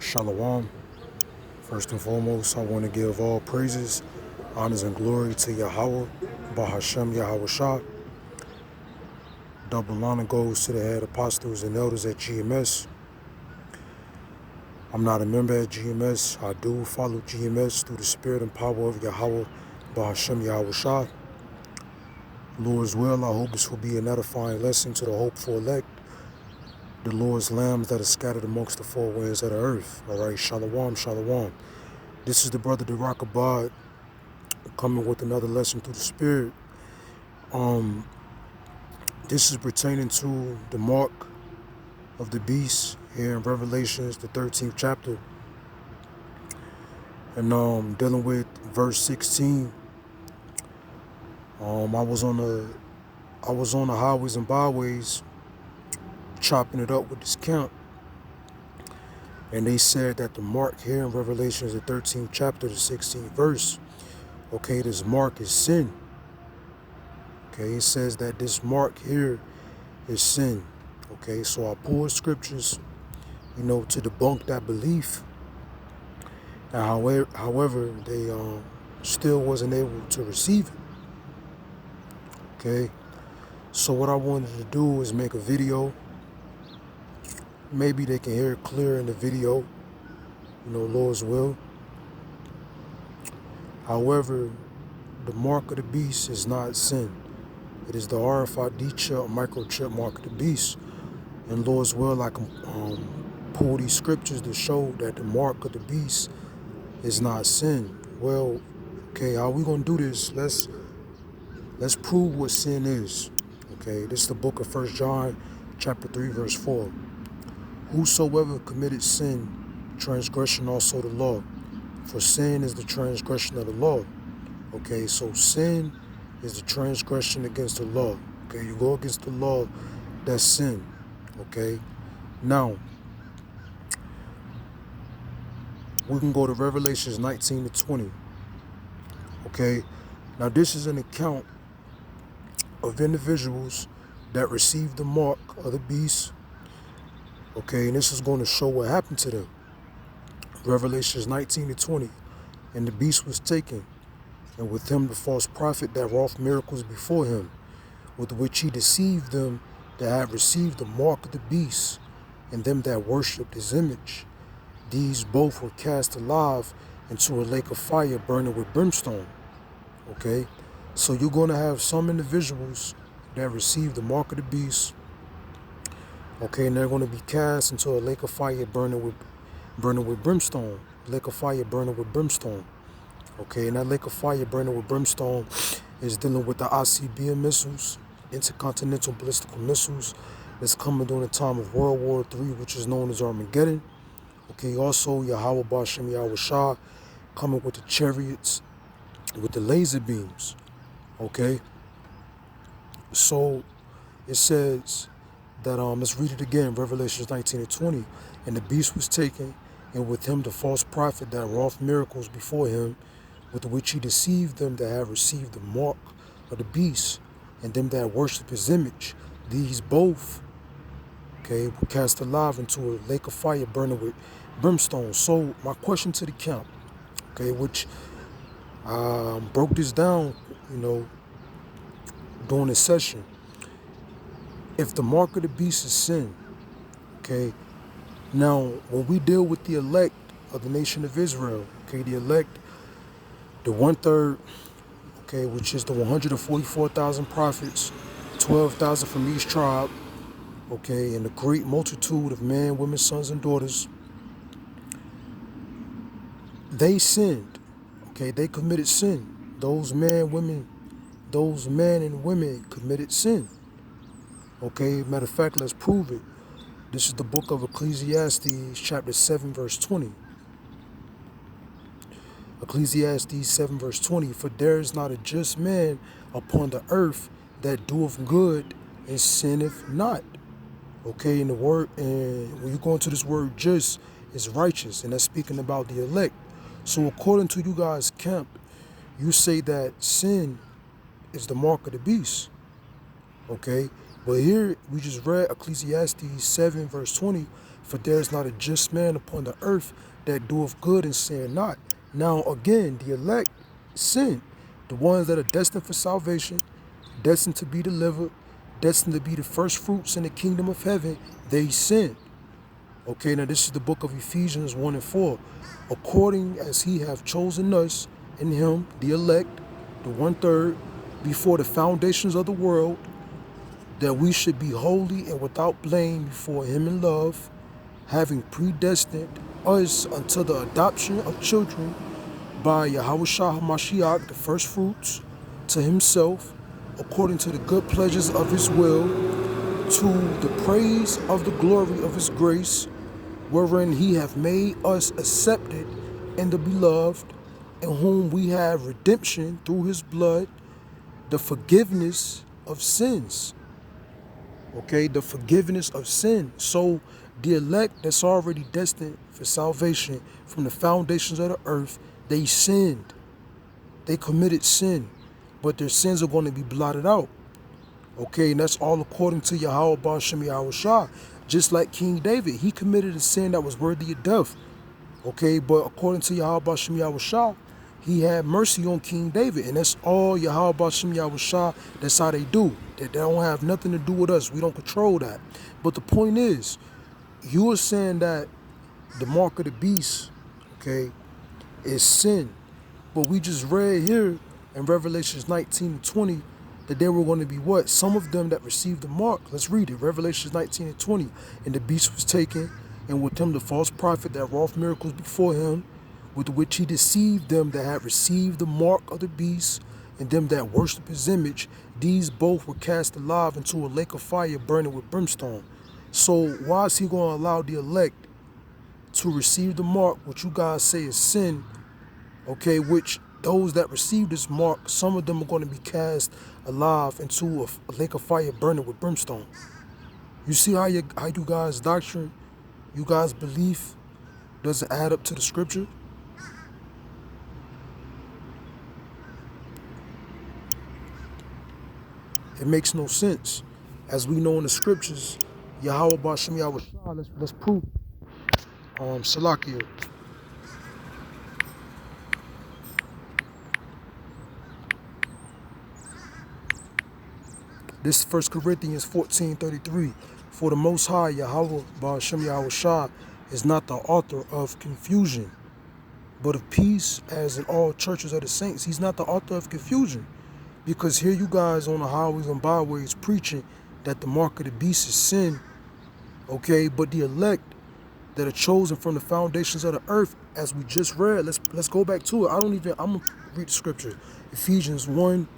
Shalom. First and foremost, I want to give all praises, honors, and glory to Yahweh, Bahashem Yahawashi. Double honor goes to the head apostles and elders at GMS. I'm not a member at GMS. I do follow GMS through the spirit and power of Yahweh, Bahashem Yahawashi. Lord's will, I hope this will be an edifying lesson to the hopeful elect, the Lord's lambs that are scattered amongst the four winds of the earth. All right, shalom, shalom. This is the brother Abad coming with another lesson through the spirit. This is pertaining to the mark of the beast here in Revelations, the 13th chapter, and dealing with verse 16. I was on the highways and byways chopping it up with this camp, and they said that the mark here in Revelations, the 13th chapter, the 16th verse, okay, this mark is sin. Okay, it says that this mark here is sin. Okay, so I pulled scriptures, to debunk that belief. And however, they still wasn't able to receive it. Okay, so what I wanted to do is make a video. Maybe they can hear it clear in the video, Lord's will. However, the mark of the beast is not sin. It is the RFID chip, microchip mark of the beast. And Lord's will, I can pull these scriptures to show that the mark of the beast is not sin. Well, okay, how we gonna do this? Let's prove what sin is. Okay, this is the book of 1 John, chapter 3, verse 4. Whosoever committed sin, transgression also the law. For sin is the transgression of the law. Okay, so sin is the transgression against the law. Okay, you go against the law, that's sin. Okay, now we can go to Revelations 19 to 20. Okay, now this is an account of individuals that received the mark of the beast. Okay, and this is going to show what happened to them. Revelations 19 to 20. And the beast was taken, and with him the false prophet that wrought miracles before him, with which he deceived them that had received the mark of the beast, and them that worshipped his image. These both were cast alive into a lake of fire burning with brimstone. Okay, so you're going to have some individuals that receive the mark of the beast. Okay, and they're going to be cast into a lake of fire burning with brimstone. Lake of fire burning with brimstone. Okay, and that lake of fire burning with brimstone is dealing with the ICBM missiles, intercontinental ballistic missiles, that's coming during the time of World War III, which is known as Armageddon. Okay, also Yahweh Bashem Yahawashi coming with the chariots, with the laser beams. Okay, so it says that, let's read it again, Revelations 19 and 20. And the beast was taken, and with him the false prophet that wrought miracles before him, with which he deceived them that have received the mark of the beast, and them that worship his image. These both, okay, were cast alive into a lake of fire burning with brimstone. So my question to the camp, okay, which broke this down, during this session. If the mark of the beast is sin, okay, now when we deal with the elect of the nation of Israel, okay, the elect, the 1/3, okay, which is the 144,000 prophets, 12,000 from each tribe, okay, and the great multitude of men, women, sons, and daughters, they sinned, okay, they committed sin. Those men and women committed sin. Okay, matter of fact, let's prove it. This is the book of Ecclesiastes, chapter 7, verse 20. Ecclesiastes 7, verse 20. For there is not a just man upon the earth that doeth good and sinneth not. Okay, and the word, and when you go into this word just, is righteous, and that's speaking about the elect. So according to you guys' camp, you say that sin is the mark of the beast. Okay, but here we just read Ecclesiastes 7, verse 20. For there is not a just man upon the earth that doeth good and sin not. Now again, the elect sin. The ones that are destined for salvation, destined to be delivered, destined to be the first fruits in the kingdom of heaven, they sin. Okay, now this is the book of Ephesians 1 and 4. According as he hath chosen us in him, the elect, the 1/3, before the foundations of the world, that we should be holy and without blame before him in love, having predestined us unto the adoption of children by Yahawashi HaMashiach, the first fruits, to himself, according to the good pleasures of his will, to the praise of the glory of his grace, wherein he hath made us accepted in the beloved, in whom we have redemption through his blood, the forgiveness of sins. Okay, the forgiveness of sin. So the elect that's already destined for salvation from the foundations of the earth, they sinned. They committed sin, but their sins are going to be blotted out. Okay, and that's all according to Yahweh Ba'ashem Yahawashi. Just like King David, he committed a sin that was worthy of death. Okay, but according to Yahweh Ba'ashem Yahawashi, he had mercy on King David, and that's all Yahweh Ba'ashem Yahawashi. That's how they do. They don't have nothing to do with us. We don't control that. But the point is, you were saying that the mark of the beast, okay, is sin. But we just read here in Revelations 19 and 20 that there were going to be what? Some of them that received the mark. Let's read it. Revelations 19 and 20. And the beast was taken, and with him the false prophet that wrought miracles before him, with which he deceived them that had received the mark of the beast, and them that worship his image. These both were cast alive into a lake of fire burning with brimstone. So why is he going to allow the elect to receive the mark, which you guys say is sin, okay, which those that receive this mark, some of them are going to be cast alive into a lake of fire burning with brimstone? You see how you guys' doctrine, you guys' belief doesn't add up to the scripture? It makes no sense. As we know in the scriptures, Yahweh Ba'ashem Yahawashi, let's prove Salakia. This is 1 Corinthians 14:33. For the Most High, Yahweh Ba'ashem Yahawashi, is not the author of confusion, but of peace, as in all churches of the saints. He's not the author of confusion. Because here you guys on the highways and byways preaching that the mark of the beast is sin, okay? But the elect that are chosen from the foundations of the earth, as we just read, let's go back to it. I'm gonna read the scripture. Ephesians 1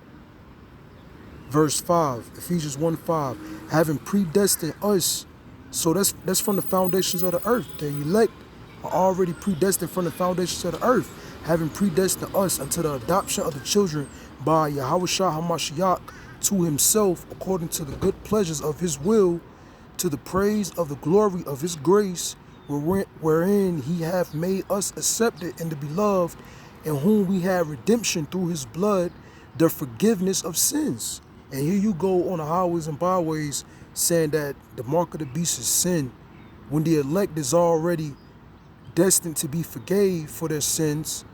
verse 5. Ephesians 1:5. Having predestined us. So that's from the foundations of the earth. The elect are already predestined from the foundations of the earth, having predestined us unto the adoption of the children by Yahawashi HaMashiach to himself, according to the good pleasures of his will, to the praise of the glory of his grace, wherein he hath made us accepted in the beloved, in whom we have redemption through his blood, the forgiveness of sins. And here you go on the highways and byways saying that the mark of the beast is sin, when the elect is already destined to be forgave for their sins.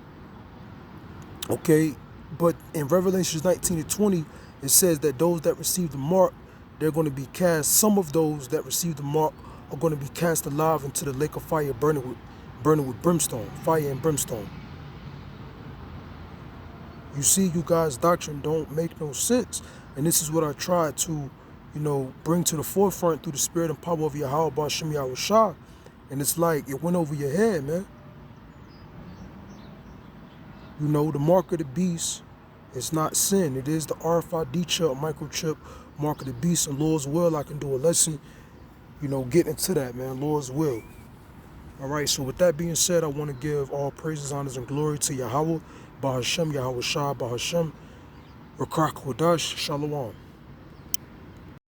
Okay, but in Revelations 19 and 20, it says that those that receive the mark, they're going to be cast. Some of those that receive the mark are going to be cast alive into the lake of fire burning with brimstone, fire and brimstone. You see, you guys' doctrine don't make no sense. And this is what I tried to, bring to the forefront through the spirit and power of Yahweh Ba'ashem Yahawashi. And it's like it went over your head, man. The mark of the beast is not sin. It is the RFID chip, microchip, mark of the beast. And Lord's will, I can do a lesson, get into that, man. Lord's will. All right, so with that being said, I want to give all praises, honors, and glory to Yahweh, Ba'ashem, Yahawashi, Ba'ashem, Rakak Wadash, Shalom.